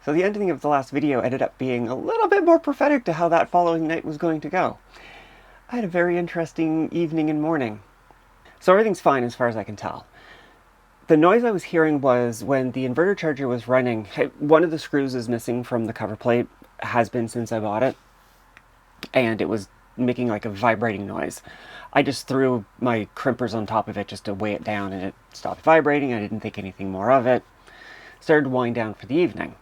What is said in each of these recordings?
So the ending of the last video ended up being a little bit more prophetic to how that following night was going to go. I had a very interesting evening and morning. So everything's fine as far as I can tell. The noise I was hearing was when the inverter charger was running. One of the screws is missing from the cover plate, has been since I bought it, and it was making like a vibrating noise. I just threw my crimpers on top of it just to weigh it down, and it stopped vibrating. I didn't think anything more of it. Started to wind down for the evening.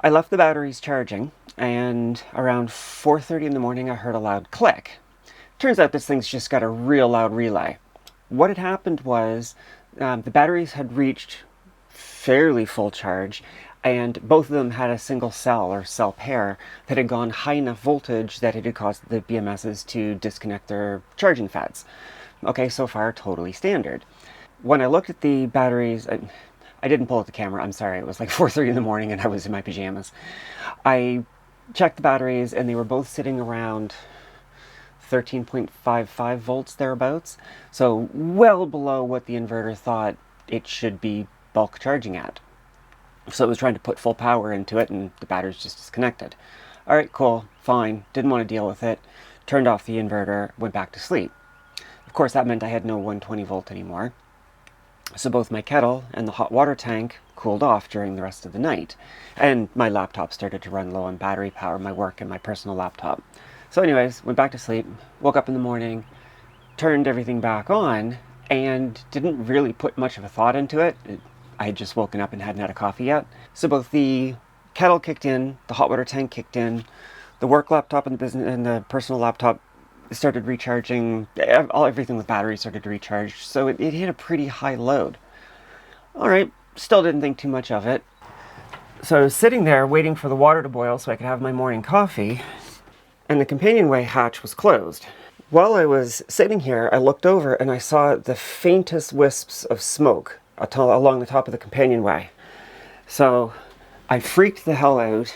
I left the batteries charging, and around 4:30 in the morning I heard a loud click. Turns out this thing's just got a real loud relay. What had happened was the batteries had reached fairly full charge, and both of them had a single cell or cell pair that had gone high enough voltage that it had caused the BMSes to disconnect their charging FETs. Okay, so far totally standard. When I looked at the batteries, I didn't pull out the camera, I'm sorry, it was like 4:30 in the morning and I was in my pajamas. I checked the batteries and they were both sitting around 13.55 volts thereabouts, so well below what the inverter thought it should be bulk charging at. So it was trying to put full power into it and the batteries just disconnected. Alright, cool, fine, didn't want to deal with it, turned off the inverter, went back to sleep. Of course that meant I had no 120 volt anymore. So both my kettle and the hot water tank cooled off during the rest of the night. And my laptop started to run low on battery power, my work and my personal laptop. So anyways, went back to sleep, woke up in the morning, turned everything back on, and didn't really put much of a thought into it. I had just woken up and hadn't had a coffee yet. So both the kettle kicked in, the hot water tank kicked in, the work laptop and the business and the personal laptop started recharging, everything with batteries started to recharge, so it hit a pretty high load. Alright, still didn't think too much of it. So I was sitting there waiting for the water to boil so I could have my morning coffee, and the companionway hatch was closed. While I was sitting here, I looked over and I saw the faintest wisps of smoke along the top of the companionway. So I freaked the hell out,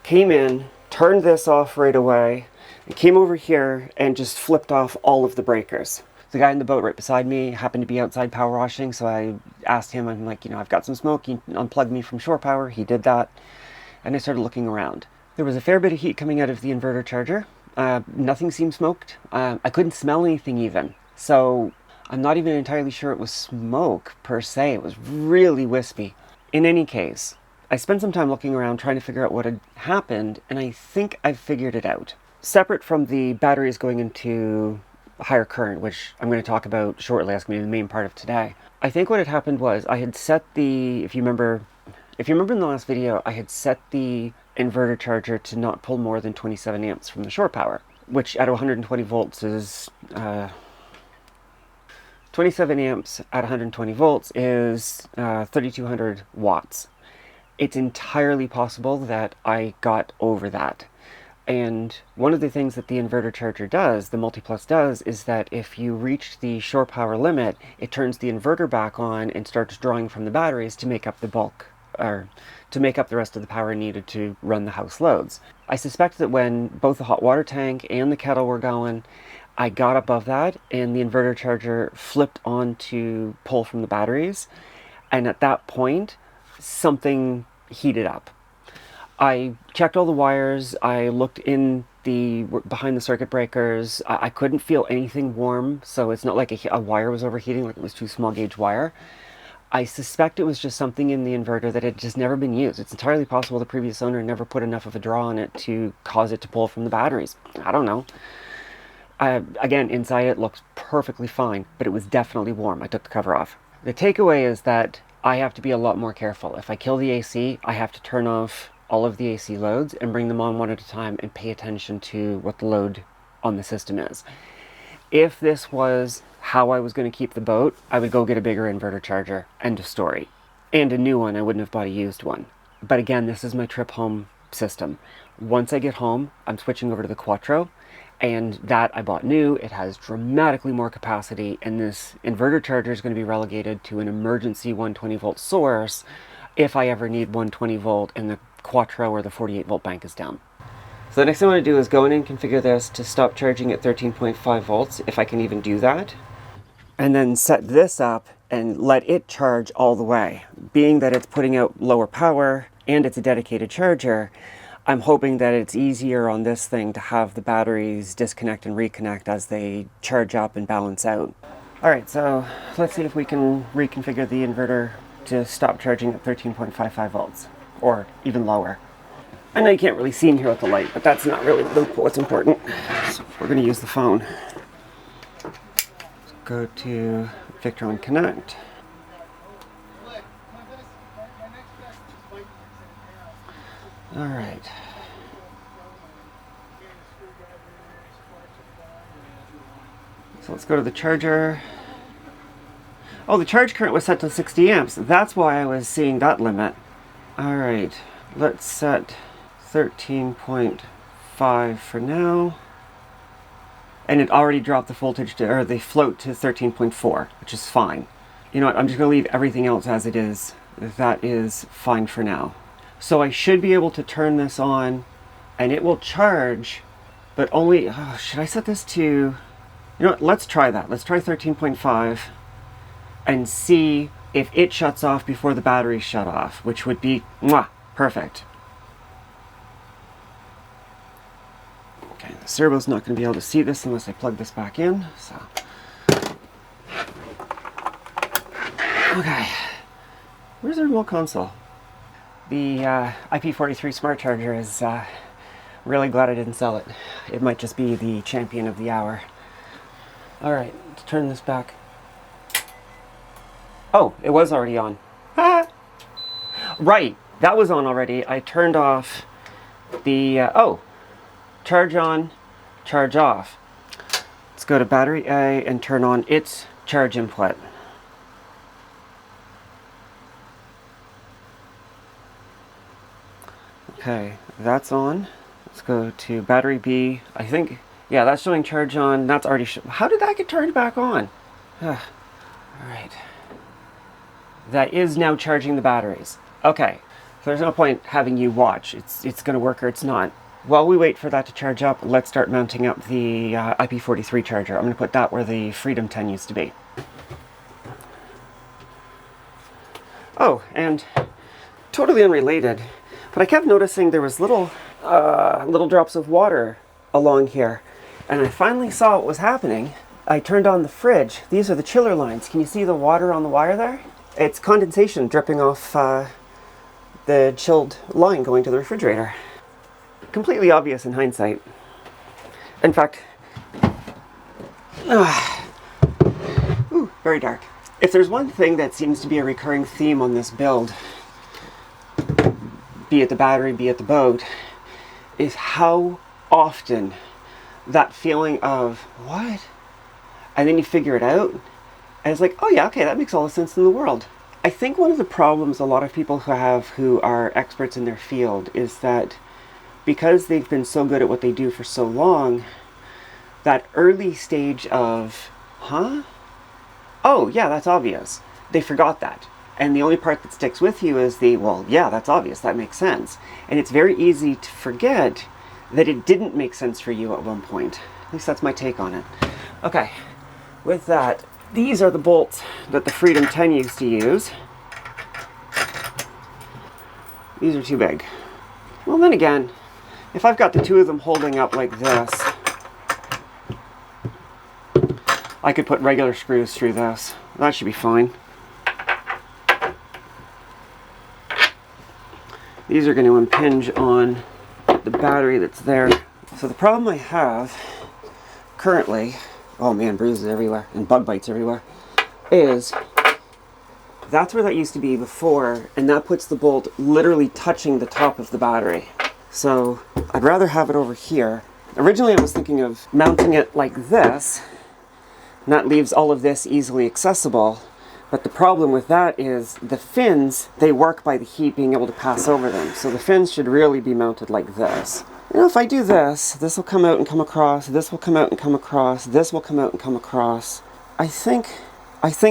came in, turned this off right away, and came over here and just flipped off all of the breakers. The guy in the boat right beside me happened to be outside power washing, so I asked him, I'm like, I've got some smoke, you unplug me from shore power. He did that, and I started looking around. There was a fair bit of heat coming out of the inverter charger. Nothing seemed smoked. I couldn't smell anything even, so I'm not even entirely sure it was smoke per se. It was really wispy. In any case, I spent some time looking around trying to figure out what had happened, and I think I've figured it out. Separate from the batteries going into higher current, which I'm going to talk about shortly, that's going to be the main part of today. I think what had happened was I had set the, if you remember in the last video, I had set the inverter charger to not pull more than 27 amps from the shore power, which at 120 volts is, 27 amps at 120 volts is 3,200 watts. It's entirely possible that I got over that. And one of the things that the inverter charger does, the Multiplus does, is that if you reach the shore power limit, it turns the inverter back on and starts drawing from the batteries to make up the bulk, or to make up the rest of the power needed to run the house loads. I suspect that when both the hot water tank and the kettle were going, I got above that and the inverter charger flipped on to pull from the batteries. And at that point, something heated up. I checked all the wires, I looked in behind the circuit breakers. I couldn't feel anything warm, so it's not like a wire was overheating, like it was too small gauge wire. I suspect it was just something in the inverter that had just never been used. It's entirely possible the previous owner never put enough of a draw on it to cause it to pull from the batteries. I don't know. Again, inside it looks perfectly fine, but it was definitely warm. I took the cover off. The takeaway is that I have to be a lot more careful. If I kill the AC, I have to turn off all of the AC loads and bring them on one at a time and pay attention to what the load on the system is. If this was how I was going to keep the boat, I would go get a bigger inverter charger, end of story. And a new one, I wouldn't have bought a used one. But again, this is my trip home system. Once I get home, I'm switching over to the Quattro, and that I bought new. It has dramatically more capacity, and this inverter charger is going to be relegated to an emergency 120 volt source if I ever need 120 volt and the Quattro or the 48 volt bank is down. So the next thing I want to do is go in and configure this to stop charging at 13.5 volts, if I can even do that. And then set this up and let it charge all the way. Being that it's putting out lower power, and it's a dedicated charger, I'm hoping that it's easier on this thing to have the batteries disconnect and reconnect as they charge up and balance out. Alright, so let's see if we can reconfigure the inverter to stop charging at 13.55 volts, or even lower. I know you can't really see in here with the light, but that's not really what's important. So we're going to use the phone. So go to Victron Connect. Alright. So let's go to the charger. Oh, the charge current was set to 60 amps. That's why I was seeing that limit. Alright, let's set 13.5 for now. And it already dropped the voltage to, or the float to 13.4, which is fine. You know what, I'm just going to leave everything else as it is. That is fine for now. So I should be able to turn this on and it will charge, but only, should I set this to, you know what, let's try that. Let's try 13.5 and see if it shuts off before the batteries shut off, which would be, perfect. Okay, the servo's not going to be able to see this unless I plug this back in, so. Okay, where's the remote console? The IP43 smart charger is really glad I didn't sell it. It might just be the champion of the hour. Alright, let's turn this back. Oh, it was already on. Ah! Right, that was on already. I turned off the, charge on, charge off. Let's go to battery A and turn on its charge input. Okay, that's on. Let's go to battery B. I think, yeah, that's showing charge on. That's already, how did that get turned back on? Alright. That is now charging the batteries. Okay, so there's no point having you watch. It's going to work or it's not. While we wait for that to charge up, let's start mounting up the IP43 charger. I'm going to put that where the Freedom 10 used to be. Oh, and totally unrelated, but I kept noticing there was little drops of water along here, and I finally saw what was happening. I turned on the fridge. These are the chiller lines. Can you see the water on the wire there? It's condensation dripping off the chilled line going to the refrigerator. Completely obvious in hindsight. In fact, very dark. If there's one thing that seems to be a recurring theme on this build, be it the battery, be it the boat, is how often that feeling of, what? And then you figure it out, and it's like, oh yeah, okay, that makes all the sense in the world. I think one of the problems a lot of people who are experts in their field is that because they've been so good at what they do for so long, that early stage of, huh? Oh yeah, that's obvious. They forgot that. And the only part that sticks with you is the, well, yeah, that's obvious, that makes sense. And it's very easy to forget that it didn't make sense for you at one point. At least that's my take on it. Okay, with that, these are the bolts that the Freedom 10 used to use. These are too big. Well, then again, if I've got the two of them holding up like this, I could put regular screws through this. That should be fine. These are going to impinge on the battery that's there. So the problem I have currently, oh man, bruises everywhere and bug bites everywhere, is that's where that used to be before, and that puts the bolt literally touching the top of the battery. So I'd rather have it over here. Originally I was thinking of mounting it like this, and that leaves all of this easily accessible. But the problem with that is the fins, they work by the heat being able to pass over them. So the fins should really be mounted like this. You know, if I do this, this will come out and come across, this will come out and come across, this will come out and come across. I think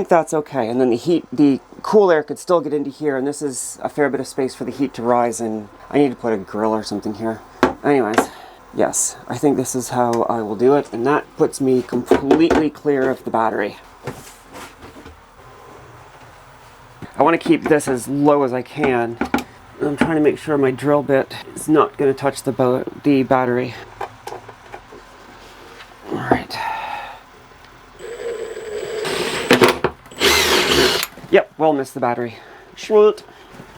that's okay. And then the cool air could still get into here, and this is a fair bit of space for the heat to rise, and I need to put a grill or something here. Anyways, yes, I think this is how I will do it, and that puts me completely clear of the battery. I want to keep this as low as I can, I'm trying to make sure my drill bit is not going to touch the battery. Alright. Yep, well missed the battery. Shoot.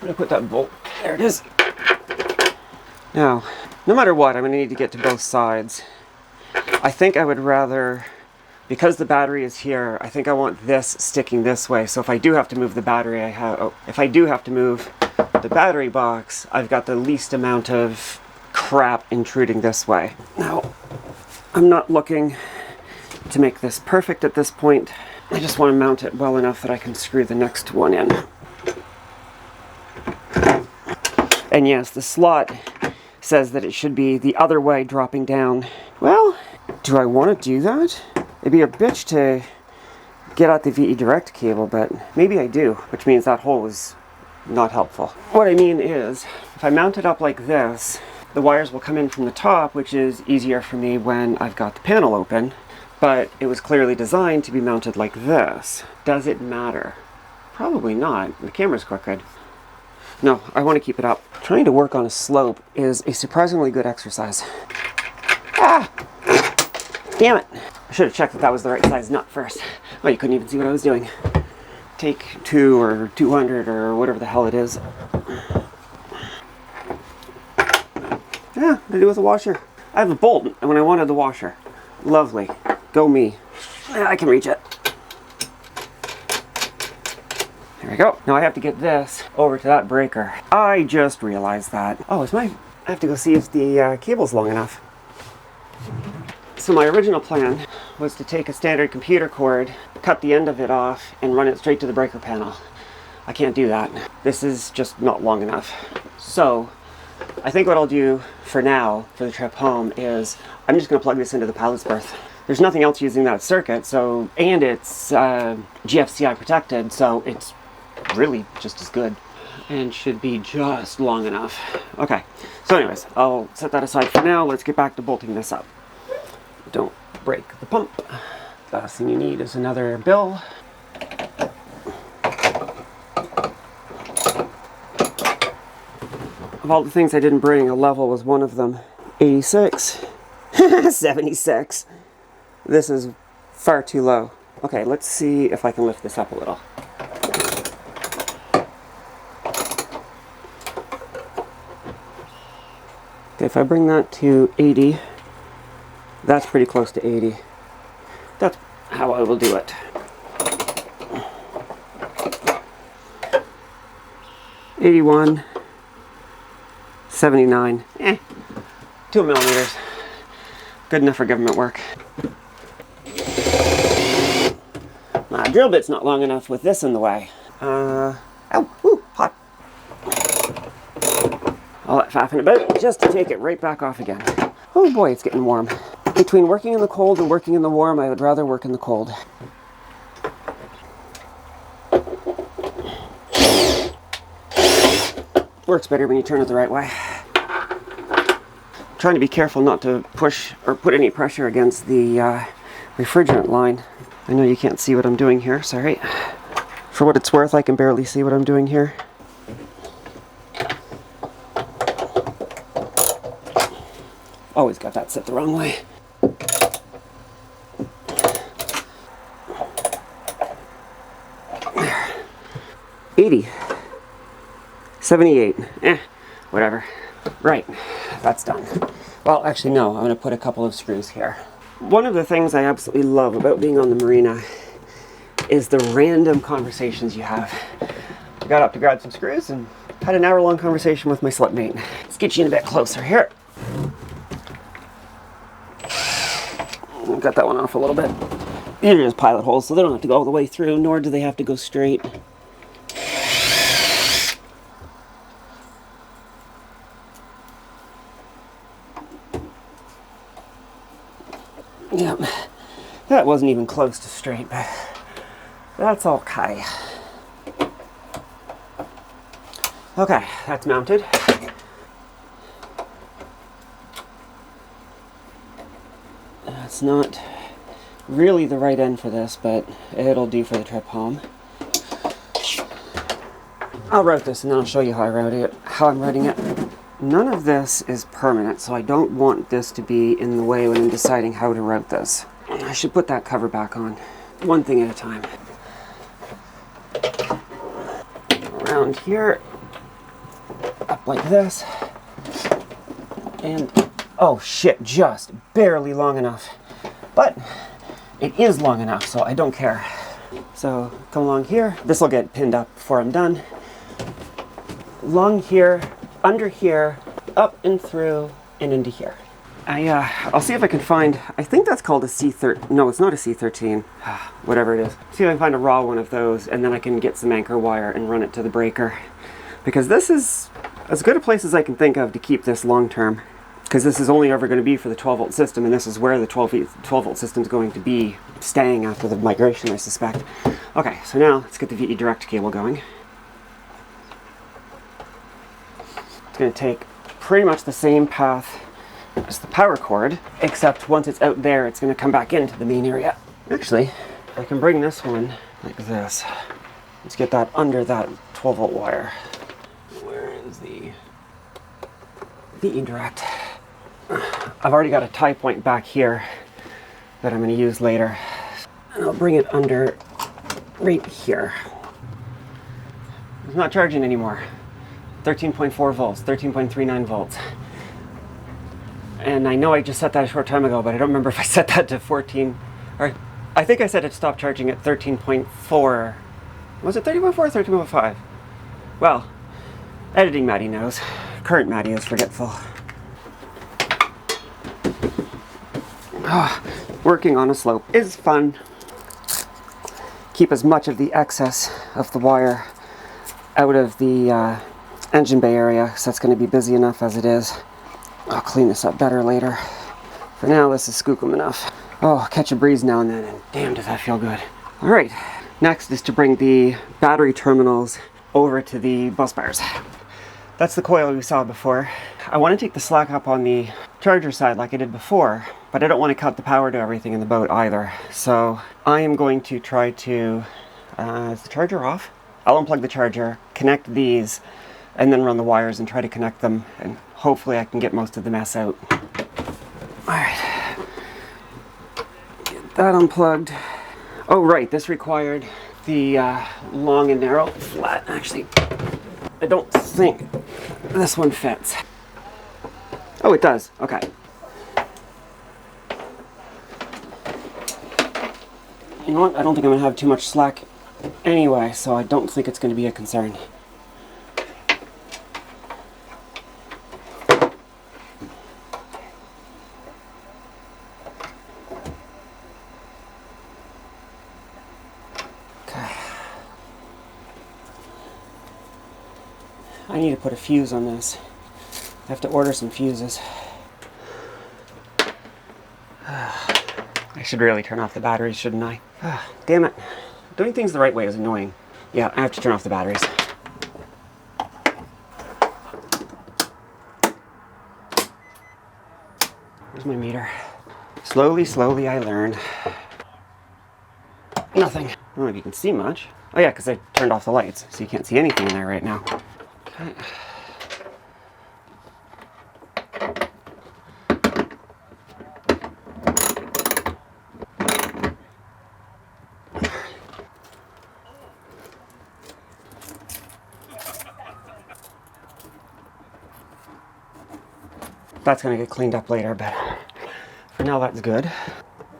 I'm going to put that bolt. There it is. Now, no matter what, I'm going to need to get to both sides. I think I would rather, because the battery is here, I think I want this sticking this way. So if I do have to move the battery, if I do have to move the battery box, I've got the least amount of crap intruding this way. Now, I'm not looking to make this perfect at this point. I just want to mount it well enough that I can screw the next one in. And yes, the slot says that it should be the other way dropping down. Well, do I want to do that? It'd be a bitch to get out the VE Direct cable, but maybe I do, which means that hole is not helpful. What I mean is, if I mount it up like this, the wires will come in from the top, which is easier for me when I've got the panel open, but it was clearly designed to be mounted like this. Does it matter? Probably not. The camera's crooked. No, I want to keep it up. Trying to work on a slope is a surprisingly good exercise. Ah! Damn it! I should have checked that that was the right size nut first. Oh, you couldn't even see what I was doing. Take 2 or 200 or whatever the hell it is. Yeah, I do with a washer. I have a bolt, and when I wanted the washer. Lovely. Go me. Yeah, I can reach it. There we go. Now I have to get this over to that breaker. I just realized that. Oh, I have to go see if the cable's long enough. So my original plan was to take a standard computer cord, cut the end of it off, and run it straight to the breaker panel. I can't do that. This is just not long enough. So I think what I'll do for now, for the trip home, is I'm just going to plug this into the pilot's berth. There's nothing else using that circuit, so, and it's GFCI protected, so it's really just as good and should be just long enough. Okay, so anyways, I'll set that aside for now. Let's get back to bolting this up. Don't break the pump. Last thing you need is another bill. Of all the things I didn't bring, a level was one of them. 86. 76. This is far too low. Okay, let's see if I can lift this up a little. Okay, if I bring that to 80, that's pretty close to 80. That's how I will do it. 81, 79, 2 millimeters. Good enough for government work. My drill bit's not long enough with this in the way. Ow, whoo, hot. All that faffing about just to take it right back off again. Oh boy, it's getting warm. Between working in the cold and working in the warm, I would rather work in the cold. Works better when you turn it the right way. I'm trying to be careful not to push or put any pressure against the refrigerant line. I know you can't see what I'm doing here, sorry. For what it's worth, I can barely see what I'm doing here. Always got that set the wrong way. There. 80. 78. Whatever. Right, that's done. Well, actually no, I'm going to put a couple of screws here. One of the things I absolutely love about being on the marina is the random conversations you have. I got up to grab some screws and had an hour-long conversation with my slipmate. Let's get you in a bit closer here. Got that one off a little bit. These are just pilot holes, so they don't have to go all the way through, nor do they have to go straight. Yep, that wasn't even close to straight, but that's okay. Okay, that's mounted. That's not really the right end for this, but it'll do for the trip home. I'll route this and then I'll show you how I route it. how I'm writing it. None of this is permanent, so I don't want this to be in the way when I'm deciding how to route this. I should put that cover back on, one thing at a time. Around here, up like this, and oh shit, just barely long enough. But it is long enough, so I don't care. So come along here. This will get pinned up before I'm done. Along here, under here, up and through, and into here. I'll see if I can find, I think that's called a C13, no, it's not a C13, whatever it is. See if I can find a raw one of those, and then I can get some anchor wire and run it to the breaker. Because this is as good a place as I can think of to keep this long term. Because this is only ever going to be for the 12 volt system, and this is where the 12 volt system is going to be staying after the migration, I suspect. Okay, so now let's get the VE direct cable going. It's going to take pretty much the same path as the power cord, except once it's out there, it's going to come back into the main area. Actually, I can bring this one like this. Let's get that under that 12 volt wire. Where is the VE direct? I've already got a tie point back here that I'm going to use later. And I'll bring it under right here. It's not charging anymore. 13.4 volts, 13.39 volts. And I know I just set that a short time ago, but I don't remember if I set that to 14, or I think I said it stopped charging at 13.4. Was it 13.4 or 13.5? Well, editing Maddie knows. Current Maddie is forgetful. Working on a slope is fun. Keep as much of the excess of the wire out of the engine bay area, because that's going to be busy enough as it is. I'll clean this up better later. For now, this is skookum enough. Oh, catch a breeze now and then, and damn does that feel good. Alright, next is to bring the battery terminals over to the bus bars. That's the coil we saw before. I want to take the slack up on the charger side like I did before, but I don't want to cut the power to everything in the boat either. So I am going to try to, is the charger off? I'll unplug the charger, connect these, and then run the wires and try to connect them, and hopefully I can get most of the mess out. Alright. Get that unplugged. Oh right, this required the long and narrow flat. Actually, I don't think this one fits. Oh, it does. Okay. You know what? I don't think I'm going to have too much slack anyway, so I don't think it's going to be a concern. I need to put a fuse on this. I have to order some fuses. I should really turn off the batteries, shouldn't I? Damn it. Doing things the right way is annoying. Yeah, I have to turn off the batteries. Where's my meter? Slowly, slowly I learn. Nothing. I don't know if you can see much. Oh yeah, because I turned off the lights, so you can't see anything in there right now. Okay. That's going to get cleaned up later, but for now that's good.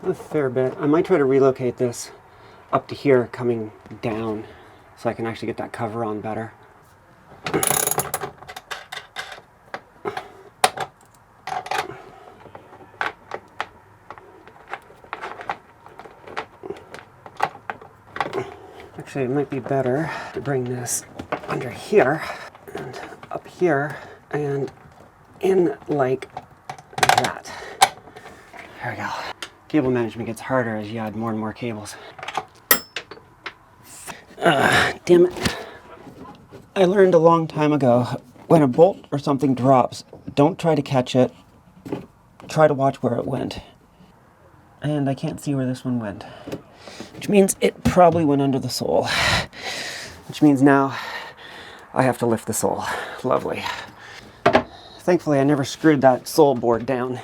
A fair bit. I might try to relocate this up to here coming down so I can actually get that cover on better. Actually, it might be better to bring this under here and up here and in like that. There we go. Cable management gets harder as you add more and more cables. Damn it. I learned a long time ago, when a bolt or something drops, don't try to catch it. Try to watch where it went. And I can't see where this one went. Which means it probably went under the sole. Which means now I have to lift the sole. Lovely. Thankfully, I never screwed that sole board down.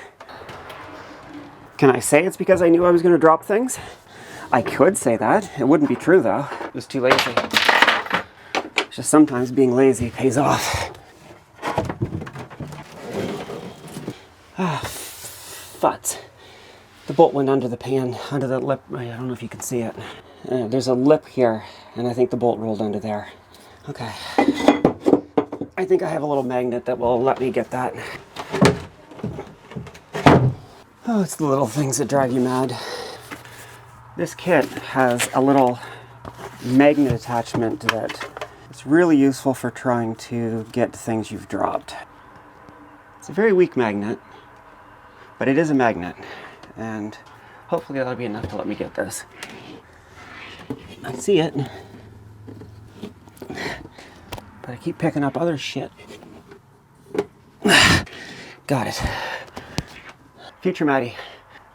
Can I say it's because I knew I was going to drop things? I could say that. It wouldn't be true, though. I was too lazy. It's just sometimes being lazy pays off. But the bolt went under the pan, under the lip. I don't know if you can see it. There's a lip here, and I think the bolt rolled under there. Okay. I think I have a little magnet that will let me get that. Oh, it's the little things that drive you mad. This kit has a little magnet attachment that is really useful for trying to get things you've dropped. It's a very weak magnet, but it is a magnet, and hopefully that'll be enough to let me get this. I see it, but I keep picking up other shit. Got it. Future Maddie,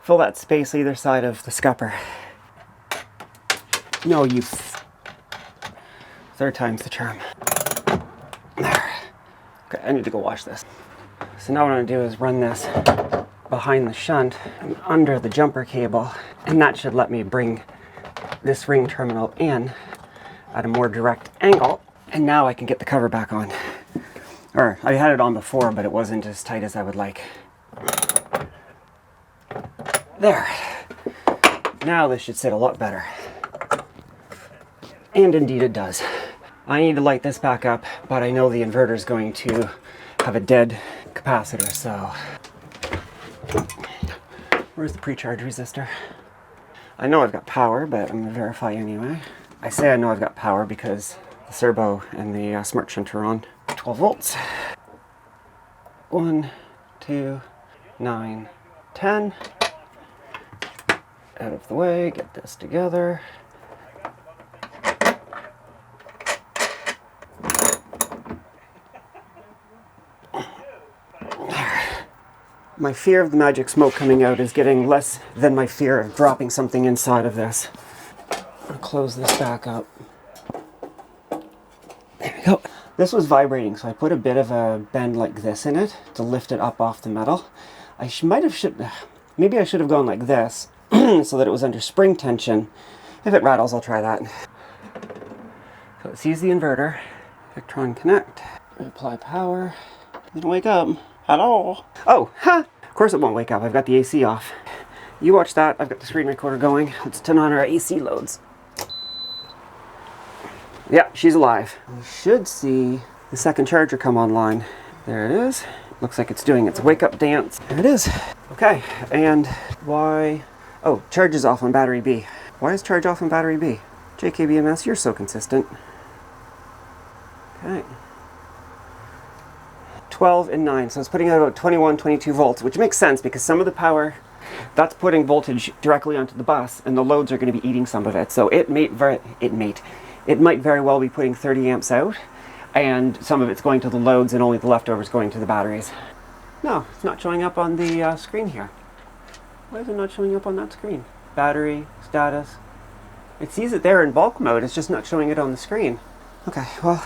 fill that space either side of the scupper. No, you. Third time's the charm. There. Okay, I need to go wash this. So now what I'm going to do is run this behind the shunt and under the jumper cable, and that should let me bring this ring terminal in at a more direct angle, and now I can get the cover back on. Or, I had it on before, but it wasn't as tight as I would like. There. Now this should sit a lot better. And indeed it does. I need to light this back up, but I know the inverter is going to have a dead capacitor, so... Where's the pre-charge resistor? I know I've got power, but I'm going to verify anyway. I say I know I've got power because the servo and the smart shunt are on. 12 volts. 1, 2, 9, 10. Out of the way, get this together. My fear of the magic smoke coming out is getting less than my fear of dropping something inside of this. I'll close this back up. There we go. This was vibrating, so I put a bit of a bend like this in it to lift it up off the metal. Maybe I should have gone like this so that it was under spring tension. If it rattles, I'll try that. So let's use the inverter. Victron connect. Apply power. Didn't wake up. Hello? Oh, ha! Of course it won't wake up. I've got the AC off. You watch that. I've got the screen recorder going. Let's turn on our AC loads. Yeah, she's alive. We should see the second charger come online. There it is. Looks like it's doing its wake-up dance. There it is. Okay, and why... Oh, charge is off on battery B. Why is charge off on battery B? JK BMS, you're so consistent. Okay. 12 and 9, so it's putting out about 21, 22 volts, which makes sense because some of the power, that's putting voltage directly onto the bus, and the loads are going to be eating some of it. So it might very well be putting 30 amps out, and some of it's going to the loads and only the leftovers going to the batteries. No, it's not showing up on the screen here. Why is it not showing up on that screen? Battery, status. It sees it there in bulk mode, it's just not showing it on the screen. Okay, well,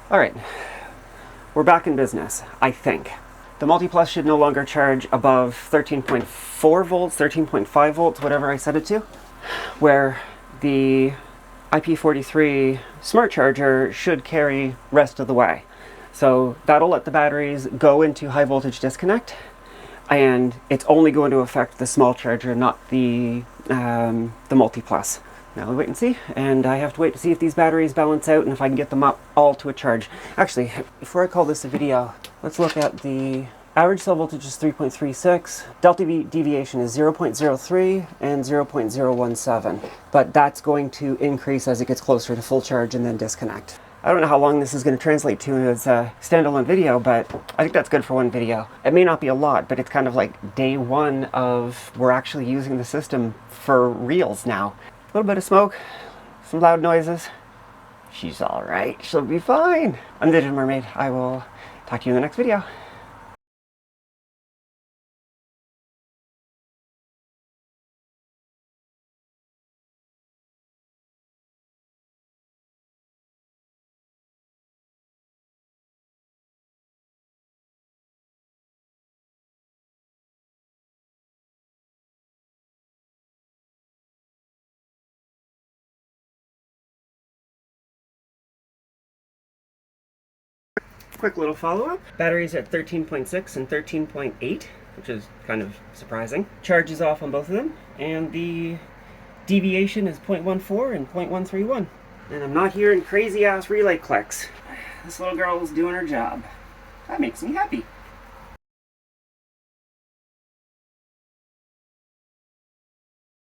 alright. We're back in business, I think. The Multiplus should no longer charge above 13.4 volts, 13.5 volts, whatever I set it to, where the IP43 smart charger should carry rest of the way. So that'll let the batteries go into high voltage disconnect, and it's only going to affect the small charger, not the Multiplus. Now we wait and see, and I have to wait to see if these batteries balance out and if I can get them up all to a charge. Actually, before I call this a video, let's look at the average cell voltage is 3.36, delta deviation is 0.03 and 0.017, but that's going to increase as it gets closer to full charge and then disconnect. I don't know how long this is going to translate to as a standalone video, but I think that's good for one video. It may not be a lot, but it's kind of like day one of we're actually using the system for reals now. A little bit of smoke, some loud noises. She's alright, she'll be fine. I'm the Digital Mermaid. I will talk to you in the next video. Quick little follow-up. Batteries at 13.6 and 13.8, which is kind of surprising. Charge is off on both of them, and the deviation is 0.14 and 0.131. And I'm not hearing crazy-ass relay clicks. This little girl is doing her job. That makes me happy.